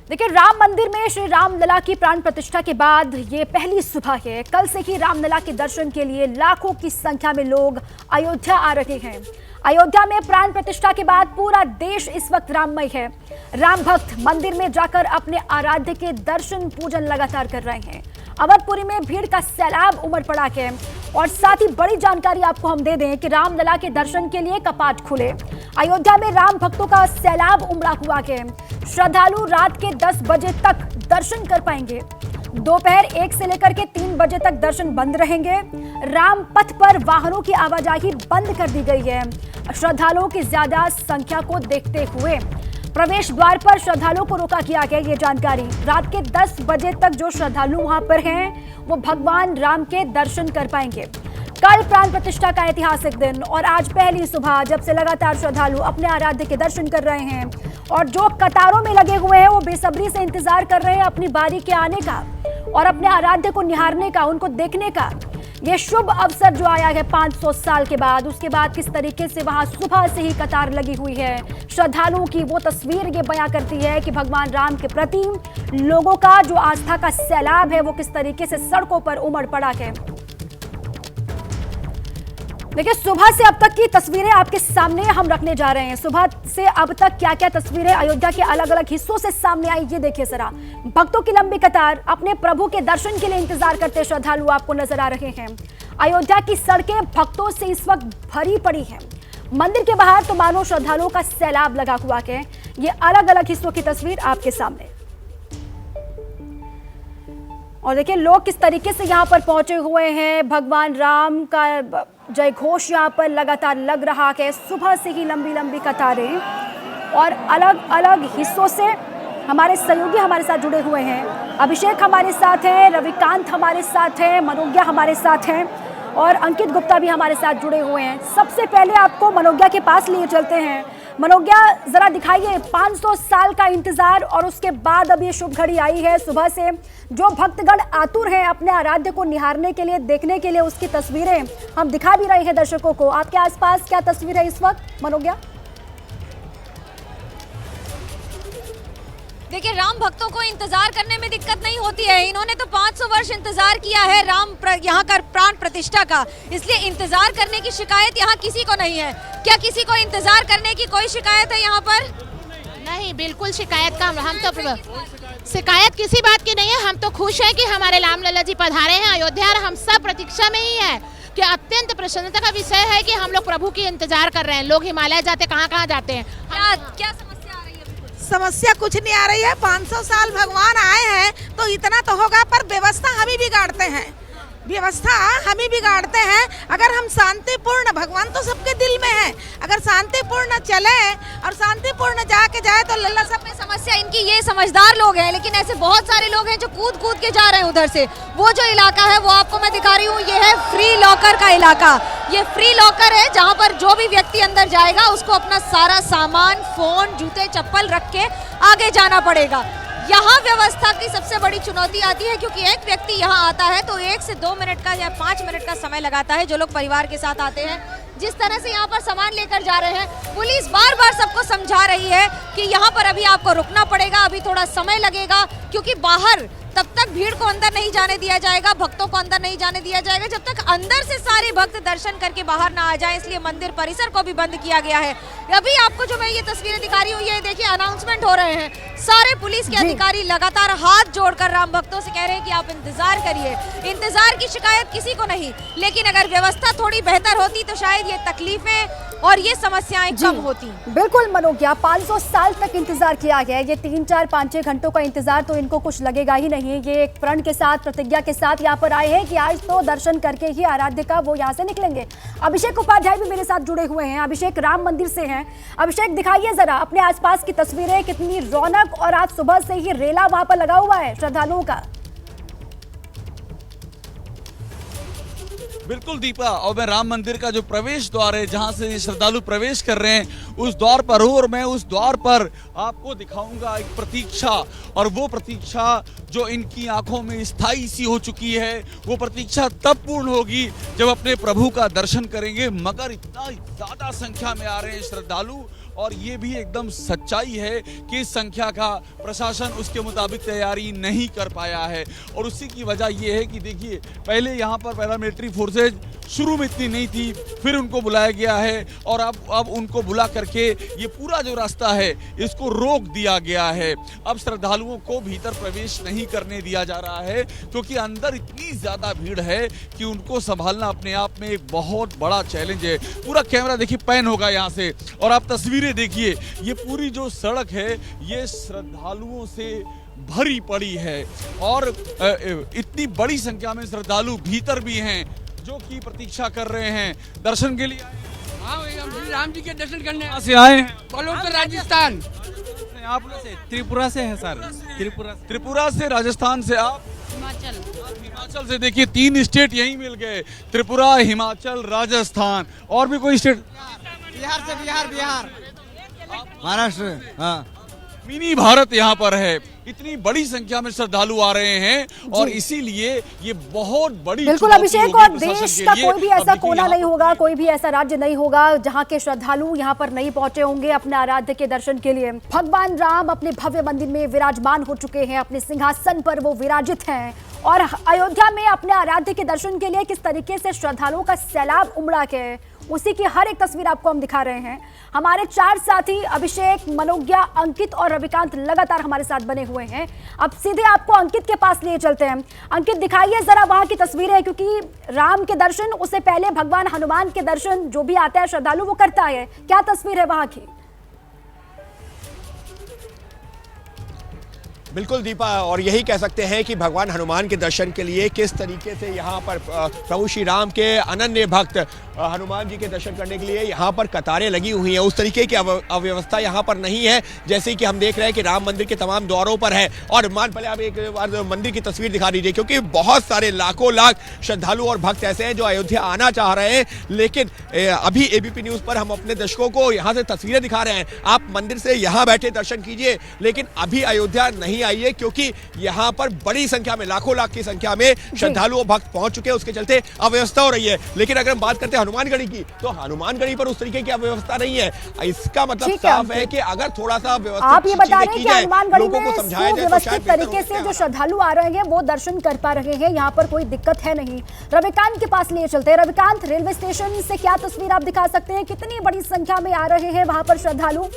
देखिए, राम मंदिर में श्री राम लला की प्राण प्रतिष्ठा के बाद ये पहली सुबह है। कल से ही राम लला के दर्शन के लिए लाखों की संख्या में लोग अयोध्या आ रहे हैं। अयोध्या में प्राण प्रतिष्ठा के बाद पूरा देश इस वक्त राममय है। राम भक्त मंदिर में जाकर अपने आराध्य के दर्शन पूजन लगातार कर रहे हैं। अवधपुरी में भीड़ का सैलाब उमड़ पड़ा है। और साथ ही बड़ी जानकारी आपको हम दे दें कि राम लला के दर्शन के लिए कपाट खुले। अयोध्या में राम भक्तों का सैलाब उमड़ा हुआ है। श्रद्धालु रात के 10 बजे तक दर्शन कर पाएंगे। दोपहर 1 से लेकर के 3 बजे तक दर्शन बंद रहेंगे। राम पथ पर वाहनों की आवाजाही बंद कर दी गई है। श्रद्धालुओं की ज्यादा संख्या को देखते हुए प्रवेश द्वार पर श्रद्धालुओं को रोका गया है। ये जानकारी रात के 10 बजे तक जो श्रद्धालु वहां पर हैं वो भगवान राम के दर्शन कर पाएंगे। कल प्राण प्रतिष्ठा का ऐतिहासिक दिन और आज पहली सुबह जब से लगातार श्रद्धालु अपने आराध्य के दर्शन कर रहे हैं और जो कतारों में लगे हुए हैं वो बेसब्री से इंतजार कर रहे हैं अपनी बारी के आने का और अपने आराध्य को निहारने का, उनको देखने का। ये शुभ अवसर जो आया है 500 साल के बाद, उसके बाद किस तरीके से वहां सुबह से ही कतार लगी हुई है श्रद्धालुओं की, वो तस्वीर ये बयां करती है कि भगवान राम के प्रति लोगों का जो आस्था का सैलाब है वो किस तरीके से सड़कों पर उमड़ पड़ा है। देखिए, सुबह से अब तक की तस्वीरें आपके सामने हम रखने जा रहे हैं। सुबह से अब तक क्या क्या तस्वीरें अयोध्या के अलग अलग हिस्सों से सामने आई, ये देखिए जरा। भक्तों की लंबी कतार, अपने प्रभु के दर्शन के लिए इंतजार करते श्रद्धालु आपको नजर आ रहे हैं। अयोध्या की सड़कें भक्तों से इस वक्त भरी पड़ी हैं। मंदिर के बाहर तो मानो श्रद्धालुओं का सैलाब लगा हुआ है। ये अलग अलग हिस्सों की तस्वीर आपके सामने। और देखिए, लोग किस तरीके से यहाँ पर पहुंचे हुए हैं। भगवान राम का जय घोष यहाँ पर लगातार लग रहा है। सुबह से ही लंबी लंबी कतारें और अलग अलग हिस्सों से हमारे सहयोगी हमारे साथ जुड़े हुए हैं। अभिषेक हमारे साथ हैं, रविकांत हमारे साथ हैं, मनोज्ञा हमारे साथ हैं और अंकित गुप्ता भी हमारे साथ जुड़े हुए हैं। सबसे पहले आपको मनोज्ञा के पास लिए चलते हैं। मनोज्ञा, जरा दिखाइए 500 साल का इंतजार और उसके बाद अब ये शुभ घड़ी आई है। सुबह से जो भक्तगण आतुर हैं अपने आराध्य को निहारने के लिए, देखने के लिए, उसकी तस्वीरें हम दिखा भी रहे हैं दर्शकों को। आपके आसपास क्या तस्वीर है इस वक्त मनोज्ञा? देखिए, राम भक्तों को इंतजार करने में दिक्कत नहीं होती है। इन्होंने तो 500 वर्ष इंतजार किया है यहाँ का प्राण प्रतिष्ठा का, इसलिए इंतजार करने की शिकायत यहाँ किसी को नहीं है। क्या किसी को इंतजार करने की कोई शिकायत है यहाँ पर? नहीं, बिल्कुल शिकायत का हम तो शिकायत किसी बात की नहीं है। हम तो खुश हैं कि हमारे राम लला जी पधारे हैं अयोध्या और हम सब प्रतीक्षा में ही है कि अत्यंत प्रसन्नता का विषय है कि हम लोग प्रभु की इंतजार कर रहे हैं। लोग हिमालय जाते, कहाँ जाते हैं। क्या समस्या आ रही है? समस्या कुछ नहीं आ रही है। 500 साल भगवान आए हैं तो इतना तो होगा, पर व्यवस्था हम ही बिगाड़ते हैं। व्यवस्था हम ही बिगाड़ते हैं। अगर हम शांतिपूर्ण, भगवान तो सबके दिल में है, अगर शांतिपूर्ण चले और शांतिपूर्ण जाके जाए तो लल्ला सब में समस्या इनकी ये समझदार लोग हैं, लेकिन ऐसे बहुत सारे लोग हैं जो कूद कूद के जा रहे हैं उधर से। वो जो इलाका है वो आपको मैं दिखा रही हूँ, ये है फ्री लॉकर का इलाका। ये फ्री लॉकर है जहाँ पर जो भी व्यक्ति अंदर जाएगा उसको अपना सारा सामान, फोन, जूते, चप्पल रख के आगे जाना पड़ेगा। यहाँ व्यवस्था की सबसे बड़ी चुनौती आती है क्योंकि एक व्यक्ति यहाँ आता है तो 1 से 2 मिनट का या 5 मिनट का समय लगाता है। जो लोग परिवार के साथ आते हैं, जिस तरह से यहाँ पर सामान लेकर जा रहे हैं, पुलिस बार बार सबको समझा रही है कि यहाँ पर अभी आपको रुकना पड़ेगा, अभी थोड़ा समय लगेगा, क्योंकि बाहर तब तक भीड़ को अंदर नहीं जाने दिया जाएगा, भक्तों को अंदर नहीं जाने दिया जाएगा जब तक अंदर से सारे भक्त दर्शन करके बाहर ना आ जाएं। इसलिए मंदिर परिसर को भी बंद किया गया है। अभी आपको जो मैं ये तस्वीरें दिखा रही हूँ, ये देखिए अनाउंसमेंट हो रहे हैं। सारे पुलिस के अधिकारी लगातार हाथ जोड़कर राम भक्तों से कह रहे हैं कि आप इंतजार करिए। इंतजार की शिकायत किसी को नहीं, लेकिन अगर व्यवस्था थोड़ी बेहतर होती तो शायद ये तकलीफें और ये समस्याएं कम होती। बिल्कुल मनोज्ञा, 500 साल तक इंतजार किया गया है। ये 3, 4, 5, 6 घंटों का इंतजार तो इनको कुछ लगेगा ही नहीं। ये एक प्रण के साथ, प्रतिज्ञा के साथ यहाँ पर आए हैं कि आज तो दर्शन करके ही आराध्य का वो यहाँ से निकलेंगे। अभिषेक उपाध्याय भी मेरे साथ जुड़े हुए हैं। अभिषेक राम मंदिर से हैं। अभिषेक, दिखाइए जरा अपने आसपास की तस्वीरें, कितनी रौनक और आज सुबह से ही रेला वहां पर लगा हुआ है श्रद्धालुओं का। बिल्कुल दीपा, और मैं राम मंदिर का जो प्रवेश द्वार है जहां से श्रद्धालु प्रवेश कर रहे हैं उस द्वार पर हूं और मैं उस द्वार पर आपको दिखाऊंगा एक प्रतीक्षा। और वो प्रतीक्षा जो इनकी आंखों में स्थायी सी हो चुकी है, वो प्रतीक्षा तब पूर्ण होगी जब अपने प्रभु का दर्शन करेंगे। मगर इतना ज्यादा संख्या में आ रहे हैं श्रद्धालु और ये भी एकदम सच्चाई है कि इस संख्या का प्रशासन उसके मुताबिक तैयारी नहीं कर पाया है। और उसी की वजह ये है कि देखिए, पहले यहाँ पर पैरामिलिट्री फोर्सेज शुरू में इतनी नहीं थी, फिर उनको बुलाया गया है और अब उनको बुला करके ये पूरा जो रास्ता है इसको रोक दिया गया है। अब श्रद्धालुओं को भीतर प्रवेश नहीं करने दिया जा रहा है क्योंकि अंदर इतनी ज्यादा भीड़ है कि उनको संभालना अपने आप में एक बहुत बड़ा चैलेंज है। पूरा कैमरा देखिए पैन होगा यहाँ से और आप तस्वीरें देखिए, ये पूरी जो सड़क है ये श्रद्धालुओं से भरी पड़ी है और इतनी बड़ी संख्या में श्रद्धालु भीतर भी हैं जो कि प्रतीक्षा कर रहे हैं दर्शन के लिए। हाँ भाई, हम श्री राम जी के दर्शन करने कहाँ से आए हैं? बलोच राजस्थान। आप से त्रिपुरा से है सर। त्रिपुरा से, राजस्थान से, आप हिमाचल से। देखिए 3 स्टेट यहीं मिल गए, त्रिपुरा, हिमाचल, राजस्थान। और भी कोई स्टेट? बिहार से, बिहार महाराष्ट्र। हाँ, मिनी भारत यहाँ पर है। इतनी बड़ी संख्या में श्रद्धालु आ रहे हैं और इसीलिए ये बहुत बड़ी बिल्कुल अभिषेक, और देश का कोई भी ऐसा कोना नहीं होगा, कोई भी ऐसा राज्य नहीं होगा जहां के श्रद्धालु यहां पर नहीं पहुंचे होंगे अपने आराध्य के दर्शन के लिए। भगवान राम अपने भव्य मंदिर में विराजमान हो चुके हैं, अपने सिंहासन पर वो विराजित हैं और अयोध्या में अपने आराध्य के दर्शन के लिए किस तरीके से श्रद्धालुओं का सैलाब उमड़ा के, उसी की हर एक तस्वीर आपको हम दिखा रहे हैं। हमारे 4 साथी अभिषेक, मनोज्ञा, अंकित और रविकांत लगातार हमारे साथ बने हुए हैं। अब सीधे आपको अंकित के पास लिए चलते हैं। अंकित, दिखाइए जरा वहां की तस्वीरें, क्योंकि राम के दर्शन, उससे पहले भगवान हनुमान के दर्शन जो भी आता है श्रद्धालु वो करता है। क्या तस्वीर है वहां की? बिल्कुल दीपा, और यही कह सकते हैं कि भगवान हनुमान के दर्शन के लिए किस तरीके से यहाँ पर प्रभु श्री राम के अनन्य भक्त हनुमान जी के दर्शन करने के लिए यहाँ पर कतारें लगी हुई हैं। उस तरीके की अव्यवस्था यहाँ पर नहीं है जैसे कि हम देख रहे हैं कि राम मंदिर के तमाम द्वारों पर है। और मान पहले आप एक बार मंदिर की तस्वीर दिखा दीजिए, क्योंकि बहुत सारे लाखों लाख श्रद्धालु और भक्त ऐसे हैं जो अयोध्या आना चाह रहे हैं, लेकिन अभी एबीपी न्यूज़ पर हम अपने दर्शकों को यहाँ से तस्वीरें दिखा रहे हैं। आप मंदिर से यहाँ बैठे दर्शन कीजिए, लेकिन अभी अयोध्या नहीं आइए क्योंकि यहाँ पर बड़ी संख्या में, लाखों लाख की संख्या में श्रद्धालु और भक्त पहुंच चुके हैं। उसके चलते अव्यवस्था हो रही है। लेकिन अगर हम बात करते हैं हनुमानगढ़ी की, तो हनुमानगढ़ी पर उस तरीके की अव्यवस्था नहीं है। इसका मतलब साफ है कि अगर थोड़ा सा आप ये बता रहे हैं कि हनुमानगढ़ी में व्यवस्थित तरीके से जो श्रद्धालु आ रहे हैं वो दर्शन कर पा रहे हैं, यहाँ पर कोई दिक्कत है नहीं। रविकांत के पास लिए चलते हैं। रविकांत, रेलवे स्टेशन से क्या तस्वीर आप दिखा सकते हैं? कितनी बड़ी संख्या में आ रहे हैं वहां पर श्रद्धालु?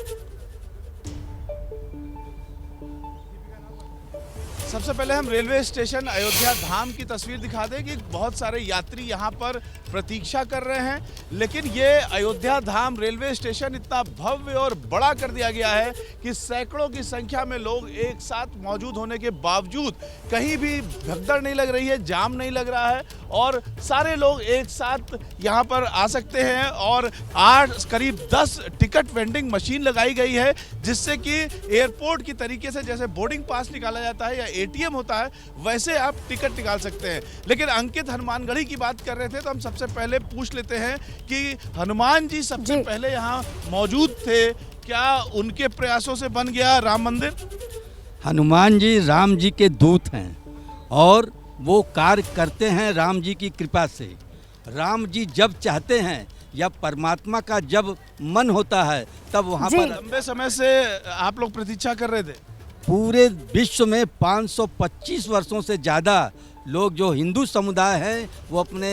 सबसे पहले हम रेलवे स्टेशन अयोध्या धाम की तस्वीर दिखा दें कि बहुत सारे यात्री यहाँ पर प्रतीक्षा कर रहे हैं। लेकिन ये अयोध्या धाम रेलवे स्टेशन इतना भव्य और बड़ा कर दिया गया है कि सैकड़ों की संख्या में लोग एक साथ मौजूद होने के बावजूद कहीं भी भगदड़ नहीं लग रही है, जाम नहीं लग रहा है और सारे लोग एक साथ यहाँ पर आ सकते हैं। और करीब 10 टिकट वेंडिंग मशीन लगाई गई है, जिससे कि एयरपोर्ट की तरीके से जैसे बोर्डिंग पास निकाला जाता है या एटीएम होता है, वैसे आप टिकट निकाल सकते हैं। लेकिन अंकित हनुमानगढ़ी की बात कर रहे थे, तो हम सबसे पहले पूछ लेते हैं कि हनुमान जी सबसे पहले यहाँ मौजूद थे, क्या उनके प्रयासों से बन गया राम मंदिर? हनुमान जी राम जी के दूत हैं और वो कार्य करते हैं राम जी की कृपा से। राम जी जब चाहते हैं या परमात्मा का जब मन होता है तब वहाँ पर। लंबे समय से आप लोग प्रतीक्षा कर रहे थे। पूरे विश्व में 525 वर्षों से ज़्यादा लोग जो हिंदू समुदाय हैं वो अपने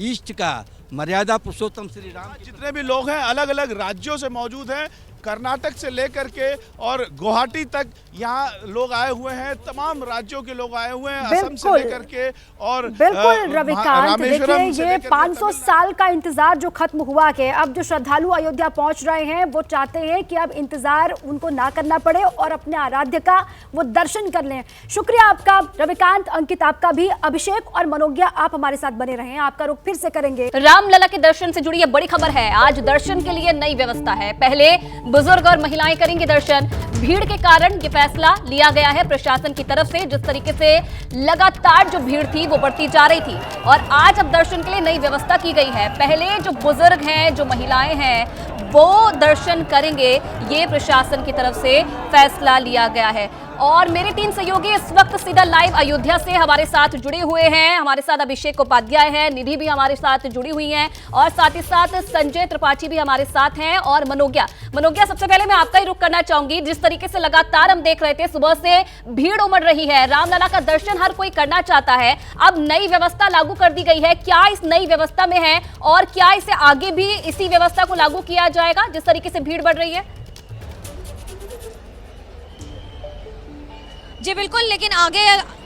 इष्ट का, मर्यादा पुरुषोत्तम श्री राम, जितने भी लोग हैं अलग अलग राज्यों से मौजूद हैं, कर्नाटक से लेकर के और गुवाहाटी तक यहाँ लोग आए हुए हैं, तमाम राज्यों के लोग आए हुए हैं, असम से लेकर के और बिल्कुल रविकांत, देखिए ये 500 साल का इंतजार जो खत्म हुआ के अब जो श्रद्धालु अयोध्या पहुंच रहे हैं वो चाहते हैं कि अब इंतजार उनको ना करना पड़े और अपने आराध्य का वो दर्शन कर लें। शुक्रिया आपका रविकांत, अंकित आपका भी, अभिषेक और मनोज्ञा आप हमारे साथ बने रहे हैं। आपका रुख फिर से करेंगे। रामलला के दर्शन से जुड़ी ये बड़ी खबर है। आज दर्शन के लिए नई व्यवस्था है। पहले बुजुर्ग और महिलाएं करेंगे दर्शन। भीड़ के कारण ये फैसला लिया गया है प्रशासन की तरफ से। जिस तरीके से लगातार जो भीड़ थी वो बढ़ती जा रही थी और आज अब दर्शन के लिए नई व्यवस्था की गई है। पहले जो बुजुर्ग हैं, जो महिलाएं हैं, वो दर्शन करेंगे, ये प्रशासन की तरफ से फैसला लिया गया है। और मेरे 3 सहयोगी इस वक्त सीधा लाइव अयोध्या से हमारे साथ जुड़े हुए हैं। हमारे साथ अभिषेक उपाध्याय है, निधि भी हमारे साथ जुड़ी हुई हैं और साथ ही साथ संजय त्रिपाठी भी हमारे साथ हैं और मनोज्ञा। सबसे पहले मैं आपका ही रुख करना चाहूंगी। जिस तरीके से लगातार हम देख रहे थे, सुबह से भीड़ उमड़ रही है, रामलला का दर्शन हर कोई करना चाहता है। अब नई व्यवस्था लागू कर दी गई है, क्या इस नई व्यवस्था में है और क्या इसे आगे भी इसी व्यवस्था को लागू किया जाएगा जिस तरीके से भीड़ बढ़ रही है? जी बिल्कुल, लेकिन आगे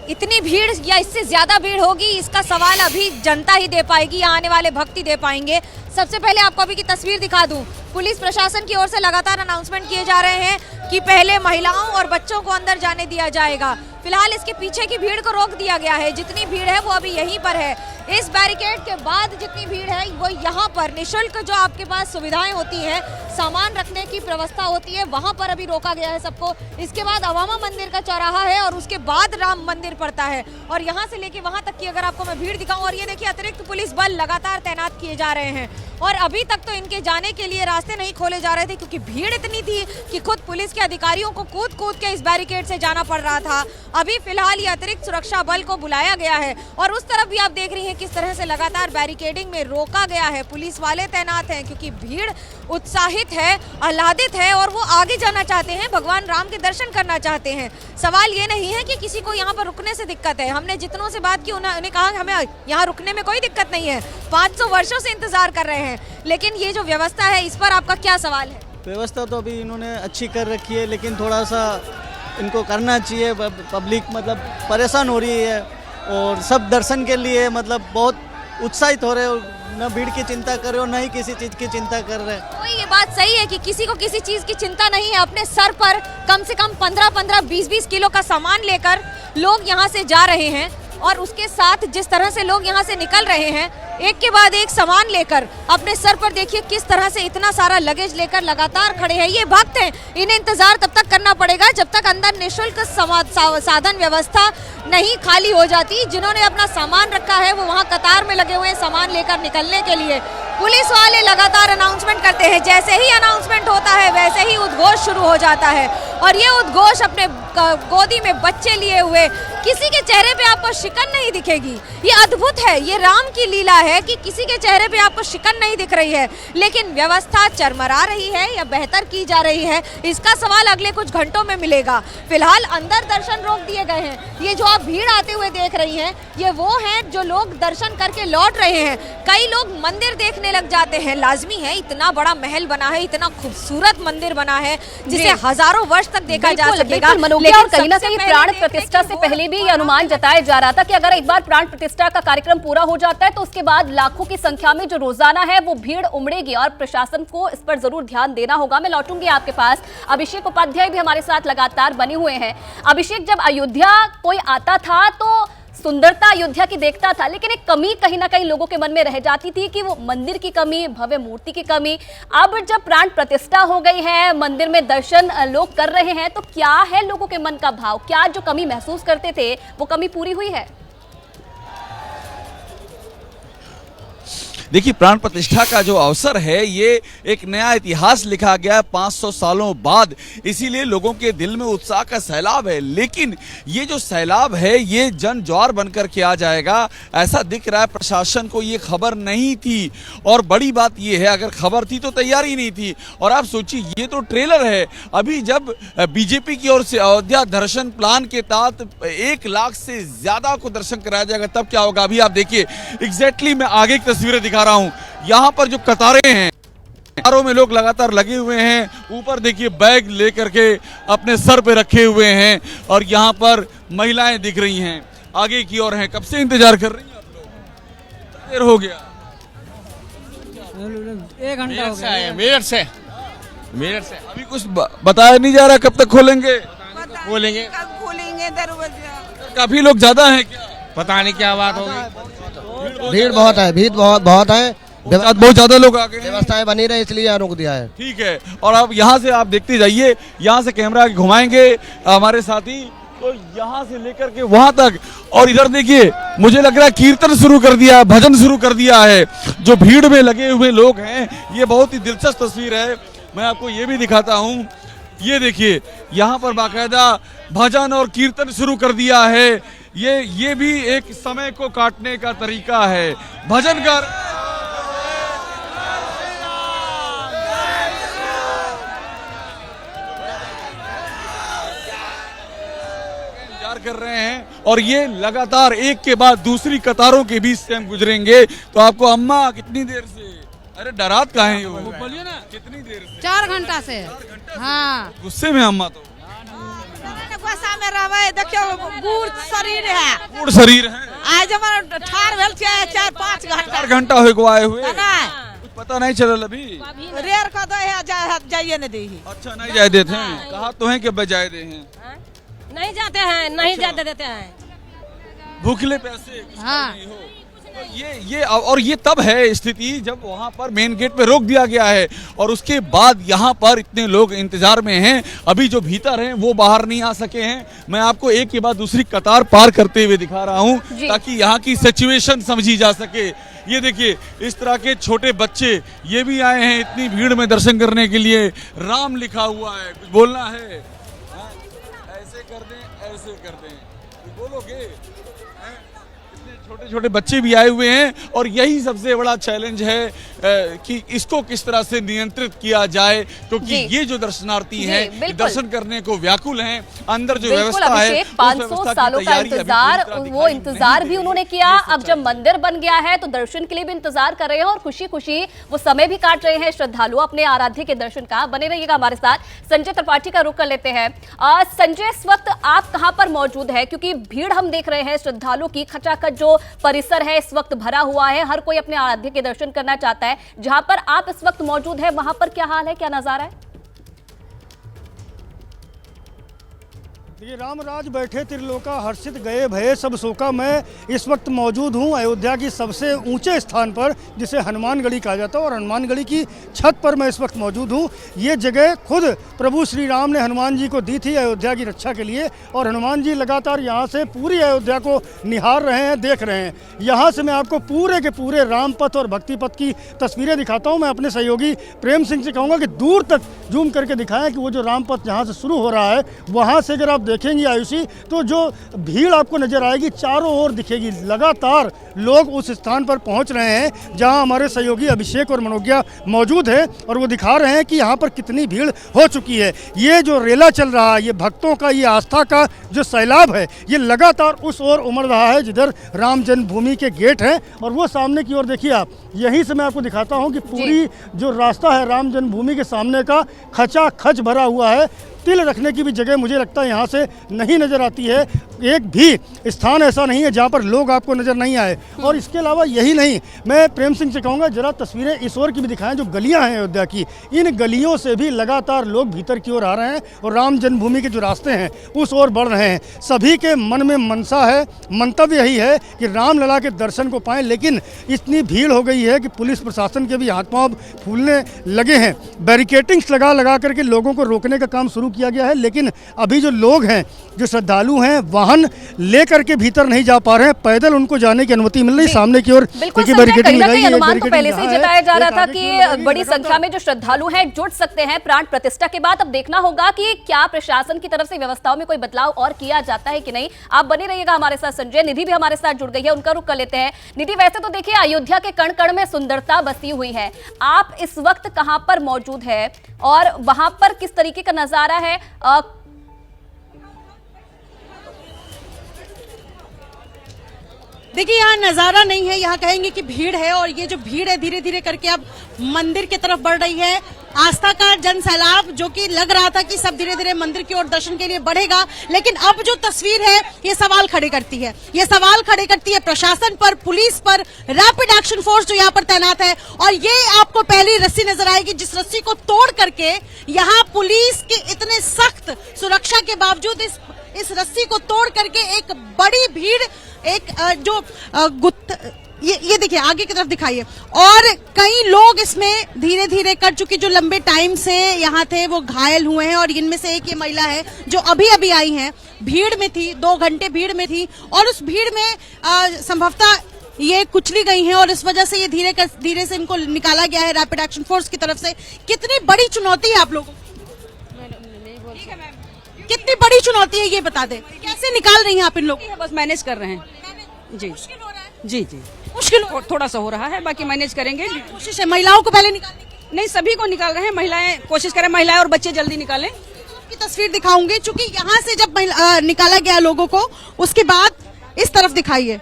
इतनी भीड़ या इससे ज्यादा भीड़ होगी इसका सवाल अभी जनता ही दे पाएगी, आने वाले भक्त ही दे पाएंगे। सबसे पहले आपको अभी की तस्वीर दिखा दूं। पुलिस प्रशासन की ओर से लगातार अनाउंसमेंट किए जा रहे हैं कि पहले महिलाओं और बच्चों को अंदर जाने दिया जाएगा। फिलहाल इसके पीछे की भीड़ को रोक दिया गया है, जितनी भीड़ है वो अभी यहीं पर है। इस बैरिकेड के बाद जितनी भीड़ है वो यहाँ पर निःशुल्क जो आपके पास सुविधाएं होती हैं, सामान रखने की व्यवस्था होती है, वहां पर अभी रोका गया है सबको। इसके बाद अवामा मंदिर का चौराहा है और उसके बाद राम मंदिर पड़ता है और यहाँ से लेके वहां तक की अगर आपको मैं भीड़ दिखाऊं, और ये देखिए अतिरिक्त पुलिस बल लगातार तैनात किए जा रहे हैं। और अभी तक तो इनके जाने के लिए रास्ते नहीं खोले जा रहे थे क्योंकि भीड़ इतनी थी कि खुद पुलिस के अधिकारियों को कूद कूद के इस बैरिकेड से जाना पड़ रहा था। अभी फिलहाल ये अतिरिक्त सुरक्षा बल को बुलाया गया है और उस तरफ भी आप देख रही हैं किस तरह से लगातार बैरिकेडिंग में रोका गया है। पुलिस वाले तैनात हैं क्योंकि भीड़ उत्साहित है, आह्लादित है और वो आगे जाना चाहते हैं, भगवान राम के दर्शन करना चाहते हैं। सवाल ये नहीं है कि किसी को यहाँ पर रुकने से दिक्कत है। हमने जितनों से बात की उन्होंने कहा हमें यहाँ रुकने में कोई दिक्कत नहीं है, 500 वर्षों से इंतजार कर रहे हैं। लेकिन ये जो व्यवस्था है इस पर आपका क्या सवाल है? व्यवस्था तो अभी इन्होंने अच्छी कर रखी है, लेकिन थोड़ा सा इनको करना चाहिए। पब्लिक मतलब परेशान हो रही है और सब दर्शन के लिए मतलब बहुत उत्साहित हो रहे हो, न भीड़ की चिंता कर रहे हो, न ही किसी चीज़ की चिंता कर रहे हैं। तो ये बात सही है कि किसी को किसी चीज़ की चिंता नहीं है। अपने सर पर कम से कम 15-15, 20-20 किलो का सामान लेकर लोग यहाँ से जा रहे हैं और उसके साथ जिस तरह से लोग यहाँ से निकल रहे हैं, एक के बाद एक सामान लेकर अपने सर पर देखिए किस तरह से इतना सारा लगेज लेकर लगातार खड़े हैं। ये भक्त हैं, इन्हें इंतजार तब तक करना पड़ेगा जब तक अंदर निःशुल्क साधन व्यवस्था नहीं खाली हो जाती। जिन्होंने अपना सामान रखा है वो वहाँ कतार में लगे हुए हैं सामान लेकर निकलने के लिए। पुलिस वाले लगातार अनाउंसमेंट करते हैं, जैसे ही अनाउंसमेंट होता है वैसे ही उद्घोष शुरू हो जाता है और ये उद्घोष अपने गोदी में बच्चे लिए हुए, किसी के चेहरे पे आपको शिकन नहीं दिखेगी। ये अद्भुत है, ये राम की लीला है कि किसी के चेहरे पे आपको शिकन नहीं दिख रही है, लेकिन व्यवस्था चरमरा रही है या बेहतर की जा रही है, इसका सवाल अगले कुछ घंटों में मिलेगा। फिलहाल अंदर दर्शन रोक दिए गए हैं। ये जो आप भीड़ आते हुए देख रही हैं, ये वो हैं जो लोग दर्शन करके लौट रहे हैं। कई लोग मंदिर देखने लग जाते हैं, लाजमी है, इतना बड़ा महल बना है, इतना खूबसूरत मंदिर बना है जिसे हजारों वर्ष तक देखा जा सकेगा। लेकिन कहीं ना कहीं प्राण प्रतिष्ठा से पहले भी ये अनुमान जताया जा रहा था कि अगर एक बार प्राण प्रतिष्ठा का कार्यक्रम पूरा हो जाता है तो उसके बाद लाखों की संख्या में जो रोजाना है वो भीड़ उमड़ेगी और प्रशासन को इस पर जरूर ध्यान देना होगा। मैं लौटूंगी आपके पास। अभिषेक उपाध्याय भी हमारे साथ लगातार बने हुए हैं। अभिषेक, जब अयोध्या कोई आता था तो सुंदरता अयोध्या की देखता था, लेकिन एक कमी कहीं ना कहीं लोगों के मन में रह जाती थी कि वो मंदिर की कमी, भव्य मूर्ति की कमी। अब जब प्राण प्रतिष्ठा हो गई है, मंदिर में दर्शन लोग कर रहे हैं, तो क्या है लोगों के मन का भाव? क्या जो कमी महसूस करते थे वो कमी पूरी हुई है? देखिए, प्राण प्रतिष्ठा का जो अवसर है ये एक नया इतिहास लिखा गया है 500 सालों बाद, इसीलिए लोगों के दिल में उत्साह का सैलाब है। लेकिन ये जो सैलाब है ये जन ज्वार बनकर के आ जाएगा, ऐसा दिख रहा है। प्रशासन को ये खबर नहीं थी और बड़ी बात ये है, अगर खबर थी तो तैयारी नहीं थी। और आप सोचिए, ये तो ट्रेलर है। अभी जब बीजेपी की ओर से अयोध्या दर्शन प्लान के तहत 1 लाख से ज्यादा को दर्शन कराया जाएगा, तब क्या होगा? अभी आप देखिए एग्जैक्टली मैं आगे की तस्वीरें दिखा रहा हूं। यहां पर जो कतारें हैं, कतारों में लोग लगातार लगे हुए हैं। ऊपर देखिए बैग लेकर के अपने सर पे रखे हुए हैं और यहां पर महिलाएं दिख रही हैं, आगे की ओर हैं। कब से इंतजार कर रही हैं आप लोग? कितनी देर हो गया? 1 घंटा हो गया। मेरठ से अभी कुछ बताया नहीं जा रहा कब तक खोलेंगे? बोलेंगे कब खोलेंगे दरवाजा? काफी लोग ज्यादा हैं क्या? पता नहीं क्या बात होगी। भीड़ बहुत है, भीड़ बहुत है, बहुत ज्यादा लोग आ गए। व्यवस्थाएं बनी रही इसलिए यहाँ रोक दिया है। ठीक है, और अब यहाँ से आप देखते जाइए, यहाँ से कैमरा घुमाएंगे हमारे साथी, तो यहाँ से लेकर के वहां तक। और इधर देखिए, मुझे लग रहा है कीर्तन शुरू कर दिया है, भजन शुरू कर दिया है। जो भीड़ में लगे हुए लोग हैं, ये बहुत ही दिलचस्प तस्वीर है। मैं आपको ये भी दिखाता हूँ ये देखिए यहाँ पर बाकायदा भजन और कीर्तन शुरू कर दिया है। ये भी एक समय को काटने का तरीका है। भजन कर इंतजार कर रहे हैं और ये लगातार एक के बाद दूसरी कतारों के बीच से हम गुजरेंगे। तो आपको अम्मा कितनी देर से, अरे डरात कहाँ है वो बोलिए ना, कितनी देर से? 4 घंटा से। हाँ, गुस्से में अम्मा तो गुस्सा में रहवे, देखियो बूढ़ शरीर है, बूढ़ शरीर है। आज हमारा ठार भेल छे 4-5 घंटा। 4 घंटा हुए को आए हुए, नहीं कुछ पता नहीं चलल अभी। रेर का दे है जाइए नहीं दी। अच्छा नहीं जाए देते हैं, कहा तो है कि बजाए दे हैं, नहीं जाते हैं, नहीं जाते देते हैं। भूखले पैसे। हाँ। तो ये तब है स्थिति जब वहां पर मेन गेट पे रोक दिया गया है और उसके बाद यहाँ पर इतने लोग इंतजार में हैं। अभी जो भीतर हैं वो बाहर नहीं आ सके हैं। मैं आपको एक के बाद दूसरी कतार पार करते हुए दिखा रहा हूँ ताकि यहाँ की सिचुएशन समझी जा सके। ये देखिए इस तरह के छोटे बच्चे ये भी आए हैं इतनी भीड़ में दर्शन करने के लिए। राम लिखा हुआ है, कुछ बोलना है? ऐसे कर दें, ऐसे कर दें, कुछ बोलोगे? छोटे छोटे बच्चे भी आए हुए हैं और यही सबसे बड़ा चैलेंज है कि इसको किस तरह से नियंत्रित किया जाए, क्योंकि ये जो दर्शनार्थी हैं दर्शन करने को व्याकुल हैं। अंदर जो व्यवस्था है 500 सालों का इंतजार, वो इंतजार भी उन्होंने किया। अब जब मंदिर बन गया है तो दर्शन के लिए भी इंतजार कर रहे हैं और खुशी खुशी वो समय भी काट रहे हैं श्रद्धालु अपने आराध्य के दर्शन का। बने रहिएगा हमारे साथ। संजय त्रिपाठी का रुख कर लेते हैं। संजय, इस वक्त आप कहां पर मौजूद है? क्योंकि भीड़ हम देख रहे हैं श्रद्धालु की, खचाखच जो परिसर है इस वक्त भरा हुआ है, हर कोई अपने आराध्य के दर्शन करना चाहता है। जहां पर आप इस वक्त मौजूद है वहां पर क्या हाल है, क्या नजारा है? देखिए, रामराज बैठे त्रिलोका, हर्षित गए भये सब शोका। मैं इस वक्त मौजूद हूं अयोध्या की सबसे ऊंचे स्थान पर, जिसे हनुमानगढ़ी कहा जाता है, और हनुमानगढ़ी की छत पर मैं इस वक्त मौजूद हूं। ये जगह खुद प्रभु श्री राम ने हनुमान जी को दी थी अयोध्या की रक्षा के लिए, और हनुमान जी लगातार यहाँ से पूरी अयोध्या को निहार रहे हैं, देख रहे हैं। यहाँ से मैं आपको पूरे के पूरे राम पथ और भक्ति पथ की तस्वीरें दिखाता हूँ। मैं अपने सहयोगी प्रेम सिंह से कहूँगा कि दूर तक जूम करके दिखाएं कि वो जो राम पथ जहाँ से शुरू हो रहा है, वहाँ से अगर आप देखेंगे आयुषी, तो जो भीड़ आपको नजर आएगी चारों ओर दिखेगी। लगातार लोग उस स्थान पर पहुंच रहे हैं जहां हमारे सहयोगी अभिषेक और मनोज्ञा मौजूद हैं, और वो दिखा रहे हैं कि यहां पर कितनी भीड़ हो चुकी है। ये जो रेला चल रहा है, ये भक्तों का, ये आस्था का जो सैलाब है, ये लगातार उस ओर उमड़ रहा है जिधर राम जन्मभूमि के गेट हैं। और वो सामने की ओर देखिए आप, यहीं से मैं आपको दिखाता हूँ कि पूरी जो रास्ता है राम जन्मभूमि के सामने का खचाखच भरा हुआ है। तिल रखने की भी जगह मुझे लगता है यहाँ से नहीं नज़र आती है। एक भी स्थान ऐसा नहीं है जहाँ पर लोग आपको नज़र नहीं आए। और इसके अलावा यही नहीं, मैं प्रेम सिंह से कहूँगा जरा तस्वीरें इस ओर की भी दिखाएं, जो गलियाँ हैं अयोध्या की, इन गलियों से भी लगातार लोग भीतर की ओर आ रहे हैं और राम जन्मभूमि के जो रास्ते हैं उस ओर बढ़ रहे हैं। सभी के मन में मनसा है, मंतव्य यही है कि रामलला के दर्शन को पाएँ, लेकिन इतनी भीड़ हो गई है कि पुलिस प्रशासन के भी हाथ पांव फूलने लगे हैं। बैरिकेटिंग्स लगा करके लोगों को रोकने का काम शुरू किया गया है, लेकिन अभी जो लोग हैं, जो श्रद्धालु हैं, वाहन लेकर के भीतर नहीं जा पा रहे हैं, पैदल उनको जाने की अनुमति मिल रही सामने की ओर। बिल्कुल अनुमान तो पहले से ही जताया जा रहा था कि बड़ी संख्या में जो श्रद्धालु हैं जुट सकते हैं प्राण प्रतिष्ठा के बाद। अब देखना होगा कि क्या प्रशासन की तरफ से व्यवस्थाओं में कोई बदलाव और किया जाता है कि नहीं। आप बने रहिएगा हमारे साथ। संजय, निधि भी हमारे साथ जुड़ गई है, उनका रुख कर लेते हैं। निधि, वैसे तो देखिए अयोध्या के कण कण में सुंदरता बसी हुई है, आप इस वक्त कहां पर मौजूद है और वहां पर किस तरीके का नजारा है? देखिए, यहाँ नज़ारा नहीं है, यहाँ कहेंगे कि भीड़ है, और ये जो भीड़ है धीरे धीरे करके अब मंदिर की तरफ बढ़ रही है। आस्था का जन सैलाब, जो कि लग रहा था कि सब धीरे धीरे मंदिर की ओर दर्शन के लिए बढ़ेगा, लेकिन अब जो तस्वीर है ये सवाल खड़े करती है। ये सवाल खड़े करती है प्रशासन पर, पुलिस पर, रैपिड एक्शन फोर्स जो यहाँ पर तैनात है। और ये आपको पहली रस्सी नजर आएगी, जिस रस्सी को तोड़ करके यहाँ पुलिस की इतने सख्त सुरक्षा के बावजूद इस रस्सी को तोड़ करके एक बड़ी भीड़, एक ये देखिए आगे की तरफ दिखाइए, और कई लोग इसमें धीरे धीरे कर चुके जो लंबे टाइम से यहाँ थे वो घायल हुए हैं। और इनमें से एक ये महिला है जो अभी अभी आई हैं, भीड़ में थी, 2 घंटे भीड़ में थी, और उस भीड़ में संभवतः ये कुचली गई हैं, और इस वजह से ये धीरे से इनको निकाला गया है रैपिड एक्शन फोर्स की तरफ से। कितनी बड़ी चुनौती है आप लोगों को? कितनी बड़ी चुनौती है ये बता दे, कैसे निकाल रही हैं आप इन लोग? बस मैनेज कर रहे हैं जी जी जी। मुश्किल थोड़ा सा हो रहा है, बाकी मैनेज करेंगे। कोशिश है महिलाओं को पहले निकालने की। नहीं, सभी को निकाल रहे हैं, महिलाएं कोशिश करें, महिलाएं और बच्चे जल्दी निकालें। की तस्वीर दिखाऊंगी, चूंकि यहाँ से जब निकाला गया लोगों को, उसके बाद इस तरफ दिखाइए,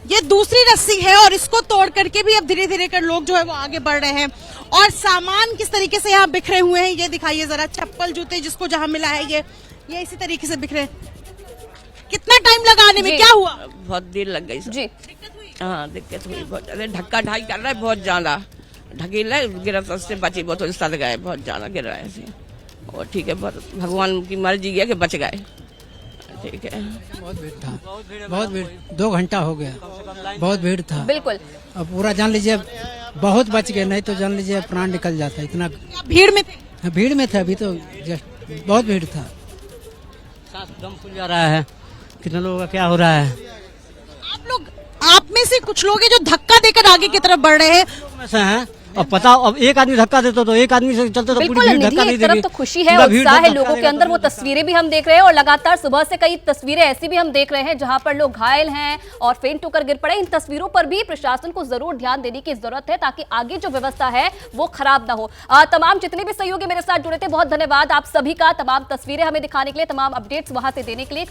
ये दूसरी रस्सी है और इसको तोड़ करके भी अब धीरे धीरे कर लोग जो है वो आगे बढ़ रहे हैं। और सामान किस तरीके से यहाँ बिखरे हुए हैं ये दिखाइए जरा, चप्पल जूते जिसको जहाँ मिला है ये इसी तरीके से बिखरे। कितना टाइम लगाने में, क्या हुआ? बहुत देर लग गई जी। हाँ, दिक्कत हुई बहुत। अरे ढक्का ढाई कर रहा है बहुत ज्यादा, ढकेला गिरा से बची, बहुत सद गए, बहुत ज्यादा गिर रहा है। और ठीक है, भगवान की मर्जी है कि बच गए, ठीक है। बहुत भीड़ था, बहुत भीड़, 2 घंटा हो गया, बहुत भीड़ था। बिल्कुल। अब पूरा जान लीजिए बहुत बच गए, नहीं तो जान लीजिए प्राण निकल जाता। इतना भीड़ में थे? भीड़ में थे, अभी तो जस्ट बहुत भीड़ था। सांस दम फूल जा रहा है, कितने लोगों का क्या हो रहा है। आप में से कुछ लोग हैं जो धक्का देकर आगे की तरफ बढ़ रहे हैं। ऐसा है, अब पता, अब एक आदमी धक्का देता तो एक आदमी से चलते तो पूरी भीड़ धक्का नहीं देगी। एक तरफ तो खुशी है, उत्साह है लोगों के अंदर, वो तस्वीरें भी हम देख रहे हैं और लगातार सुबह से कई तस्वीरें ऐसी भी हम देख रहे हैं जहां पर लोग घायल हैं और फेंट होकर गिर पड़े। इन तस्वीरों पर भी प्रशासन को जरूर ध्यान देने की जरूरत है ताकि आगे जो व्यवस्था है वो खराब ना हो। तमाम जितने भी सहयोगी मेरे साथ जुड़े थे, बहुत धन्यवाद आप सभी का, तमाम तस्वीरें हमें दिखाने के लिए, तमाम अपडेट्स वहां से देने के लिए।